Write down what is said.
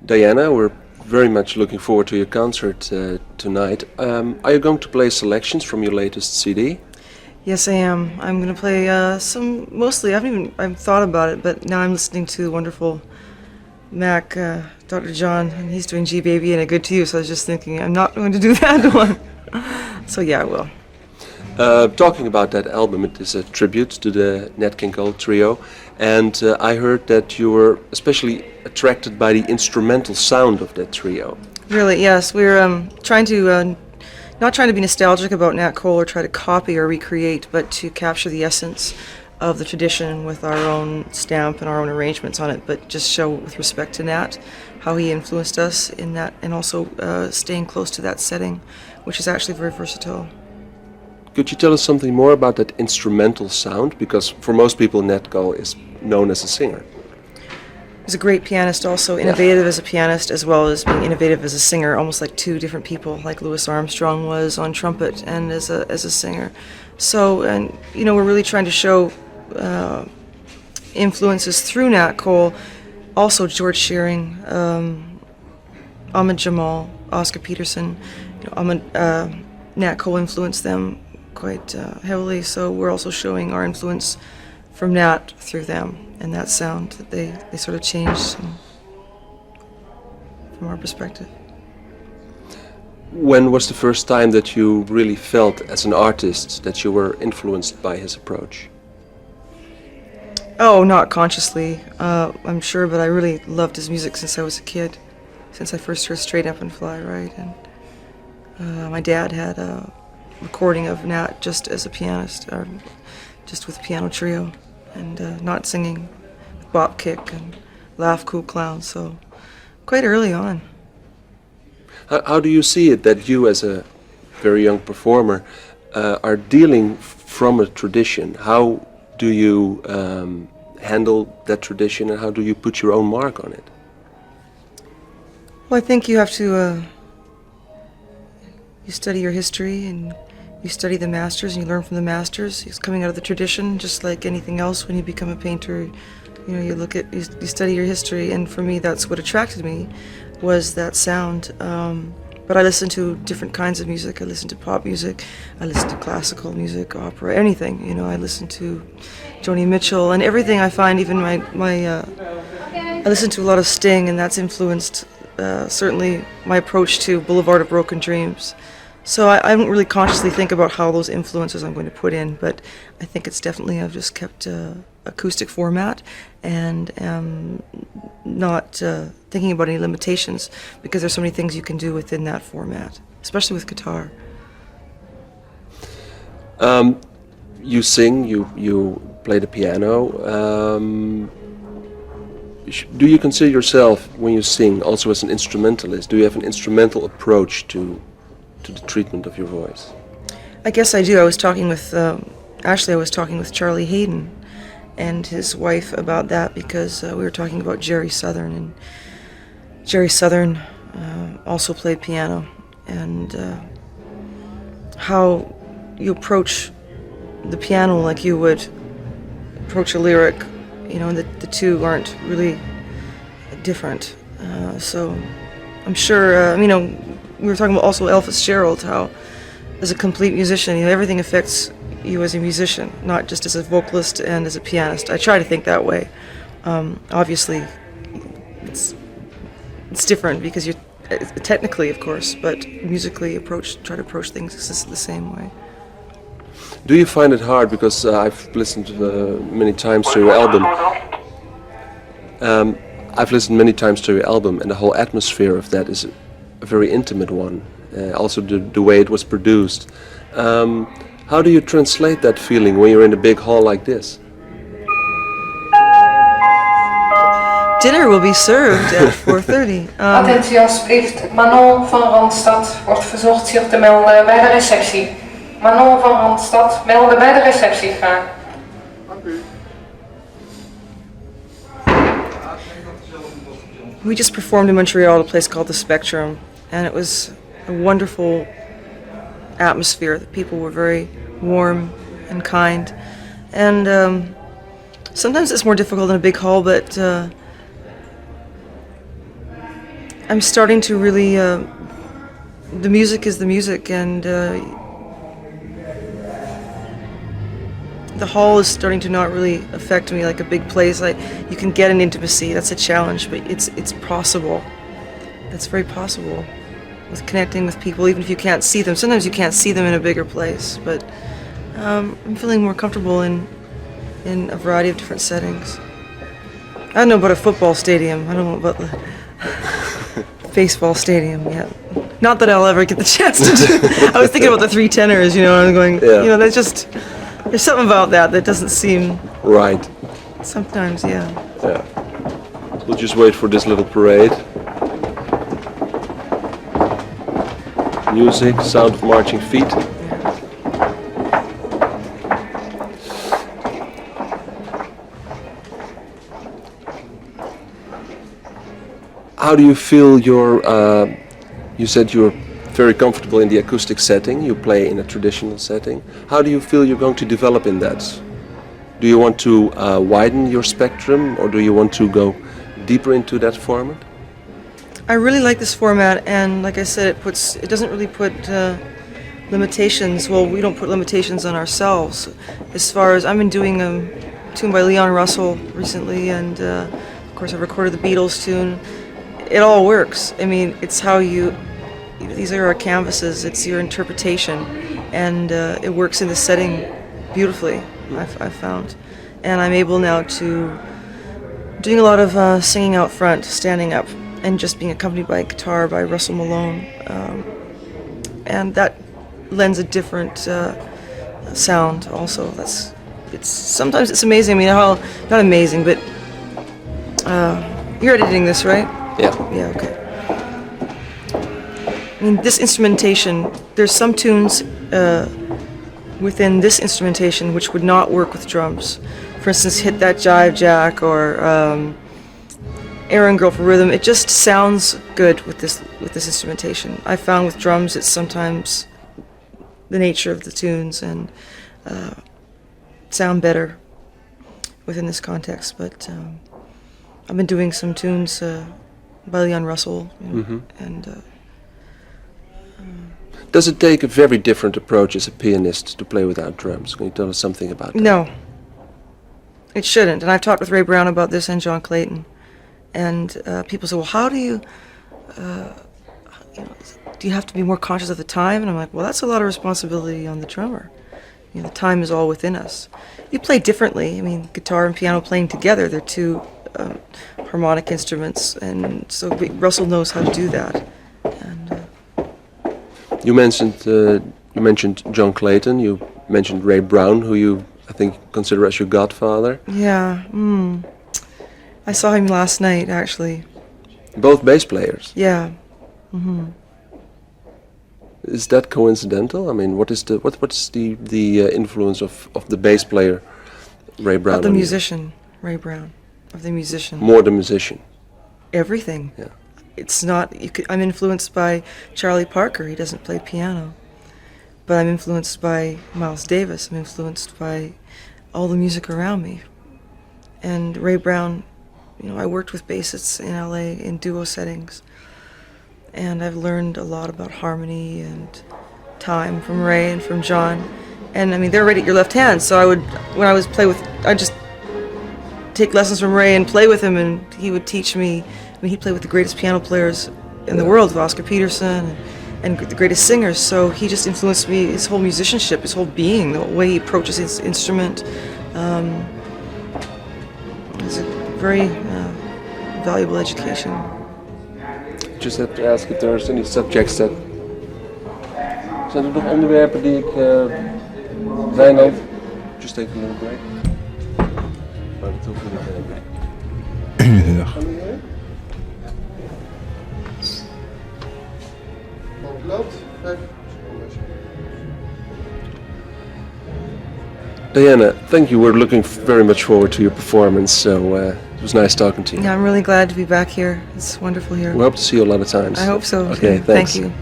Diana, we're very much looking forward to your concert tonight. Are you going to play selections from your latest CD? Yes, I am. I'm going to play some, mostly, I've thought about it, but now I'm listening to the wonderful Mac, Dr. John, and he's doing G Baby and A Good to You, so I was just thinking I'm not going to do that one. So yeah, I will. Talking about that album, it is a tribute to the Nat King Cole trio, and I heard that you were especially attracted by the instrumental sound of that trio. Really, yes. We're trying to, not trying to be nostalgic about Nat Cole or try to copy or recreate, but to capture the essence of the tradition with our own stamp and our own arrangements on it, but just show with respect to Nat how he influenced us in that, and also staying close to that setting, which is actually very versatile. Could you tell us something more about that instrumental sound? Because for most people, Nat Cole is known as a singer. He's a great pianist, also innovative as a pianist as well as being innovative as a singer, almost like two different people, like Louis Armstrong was on trumpet and as a singer. So, and you know, we're really trying to show influences through Nat Cole, also George Shearing, Ahmad Jamal, Oscar Peterson. You know, Nat Cole influenced them quite heavily, so we're also showing our influence from Nat through them and that sound that they sort of changed from our perspective. When was the first time that you really felt as an artist that you were influenced by his approach? Oh, not consciously, I'm sure, but I really loved his music since I was a kid, since I first heard Straight Up and Fly Right. And my dad had a recording of Nat just as a pianist, or just with a piano trio, and not singing, with bop kick and laugh cool clown, so quite early on. How do you see it that you, as a very young performer, are dealing from a tradition? How do you handle that tradition, and how do you put your own mark on it? Well, I think you have to you study your history and you study the masters and you learn from the masters. It's coming out of the tradition, just like anything else. When you become a painter, you know, you study your history, and for me, that's what attracted me, was that sound. But I listen to different kinds of music. I listen to pop music, I listen to classical music, opera, anything. You know, I listen to Joni Mitchell and everything. I find even I listen to a lot of Sting, and that's influenced certainly my approach to Boulevard of Broken Dreams. So I don't really consciously think about how those influences I'm going to put in, but I think it's definitely, I've just kept acoustic format and not thinking about any limitations, because there's so many things you can do within that format, especially with guitar. You sing, you play the piano. Do you consider yourself, when you sing, also as an instrumentalist? Do you have an instrumental approach to the treatment of your voice? I guess I do. I was talking with, actually I was talking with Charlie Hayden and his wife about that, because we were talking about Jerry Southern, and Jerry Southern also played piano, and how you approach the piano like you would approach a lyric, you know, and the two aren't really different. So I'm sure, you know, we were talking about also Ella Fitzgerald, how as a complete musician, you know, everything affects you as a musician, not just as a vocalist and as a pianist. I try to think that way. Obviously, it's different because you're technically, of course, but musically try to approach things the same way. Do you find it hard, because I've listened many times to your album. I've listened many times to your album, and the whole atmosphere of that is a very intimate one. Also the way it was produced. How do you translate that feeling when you're in a big hall like this? Dinner will be served at 4:30. Attentie alsjeblieft. Manon van Randstad wordt verzocht zich te melden bij de receptie. Manon van Randstad, melden bij de receptie graag. We just performed in Montreal at a place called the Spectrum, and it was a wonderful atmosphere. The people were very warm and kind, and sometimes it's more difficult in a big hall, but I'm starting to really, the music is the music, and the hall is starting to not really affect me like a big place. Like, you can get an intimacy, that's a challenge, but it's possible. That's very possible with connecting with people, even if you can't see them. Sometimes you can't see them in a bigger place, but I'm feeling more comfortable in a variety of different settings. I don't know about a football stadium. I don't know about the baseball stadium yet. Not that I'll ever get the chance to do. I was thinking about the three tenors, and I'm going, that's just, there's something about that doesn't seem Right. sometimes, yeah. Yeah. We'll just wait for this little parade. Music, sound of marching feet. How do you feel you said you're very comfortable in the acoustic setting, you play in a traditional setting. How do you feel you're going to develop in that? Do you want to widen your spectrum, or do you want to go deeper into that format? I really like this format, and like I said, it doesn't really put limitations. Well, we don't put limitations on ourselves. As far as I've been doing a tune by Leon Russell recently, and of course I recorded the Beatles tune. It all works. I mean, it's how these are our canvases, it's your interpretation, and it works in the setting beautifully, I've found. And I'm able now to, doing a lot of singing out front, standing up, and just being accompanied by guitar by Russell Malone. And that lends a different sound also. Sometimes it's amazing. I mean, not amazing, but you're editing this, right? Yeah. Yeah, okay. I mean, this instrumentation, there's some tunes within this instrumentation which would not work with drums. For instance, Hit That Jive Jack or Aaron Girl for Rhythm. It just sounds good with this instrumentation. I found with drums it's sometimes the nature of the tunes and sound better within this context. But I've been doing some tunes by Leon Russell, and does it take a very different approach as a pianist to play without drums? Can you tell us something about that? No, it shouldn't. And I've talked with Ray Brown about this and John Clayton. And people say, well, how do you have to be more conscious of the time? And I'm like, well, that's a lot of responsibility on the drummer. The time is all within us. You play differently. I mean, guitar and piano playing together, they're two harmonic instruments, and so Russell knows how to do that. And you mentioned John Clayton. You mentioned Ray Brown, who you, I think, consider as your godfather. Yeah. I saw him last night, actually. Both bass players. Yeah. Is that coincidental? I mean, what's the influence of the bass player, Ray Brown? Of the musician, Ray Brown. Of the musician. More the musician. Everything. Yeah. It's not. I'm influenced by Charlie Parker. He doesn't play piano, but I'm influenced by Miles Davis. I'm influenced by all the music around me. And Ray Brown, I worked with bassists in LA in duo settings, and I've learned a lot about harmony and time from Ray and from John. And I mean, they're right at your left hand, so I'd just take lessons from Ray and play with him, and he would teach me. I mean, he played with the greatest piano players in the world, with Oscar Peterson and the greatest singers. So he just influenced me, his whole musicianship, his whole being, the way he approaches his instrument. It's a very valuable education. Just have to ask if there's any subjects that... Zijn er nog onderwerpen die ik... Wijnand? Just take a little break. Maar dat hoeft niet. Goedemiddag. Diana, thank you. We're looking very much forward to your performance, so it was nice talking to you. Yeah, I'm really glad to be back here. It's wonderful here. We hope to see you a lot of times. I hope so. Okay, thanks. Thank you.